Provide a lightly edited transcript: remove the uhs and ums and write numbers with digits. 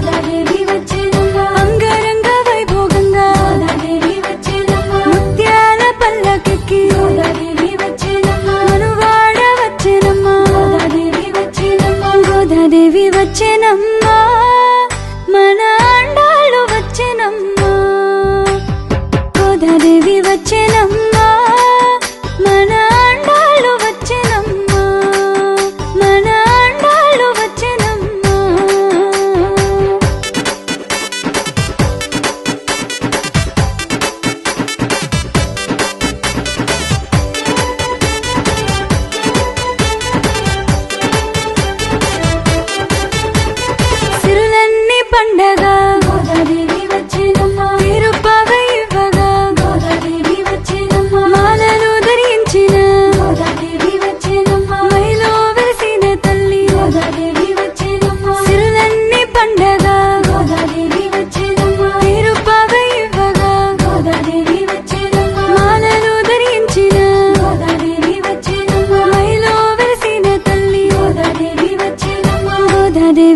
గోదాదేవి వచ్చేనమ్మా అంగరంగ వైభోగంగా గోదాదేవి వచ్చేనమ్మా ముత్యాల పల్లకెక్కి గోదాదేవి వచ్చేనమ్మా మనువాడ వచ్చేనమ్మా గోదాదేవి వచ్చేనమ్మా గోదాదేవి వచ్చేనమ్మా మన అండాలు వచ్చేనమ్మా గోదాదేవి వచ్చేనమ్మా మన అండాలు వచ్చేనమ్మా మన అండాలు వచ్చేనమ్మా సిరులన్నీ పండగ గోదాదేవి వచ్చేనమ్మా తిరుపవై ఇవ్వగా గోదాదేవి వచ్చేనమ్మా మాలలు ధరించిన గోదాదేవి వచ్చేనమ్మా మైలో వెలిసిన తల్లి గోదాదేవి వచ్చేనమ్మా సిరులన్నీ పండగ గోదాదేవి వచ్చేనమ్మా తిరుపవై ఇవ్వగా గోదాదేవి వచ్చేనమ్మా మాలలు ధరించిన గోదాదేవి వచ్చేనమ్మా మైలో వెలిసిన తల్లి గోదాదేవి వచ్చేనమ్మా గోదాదేవి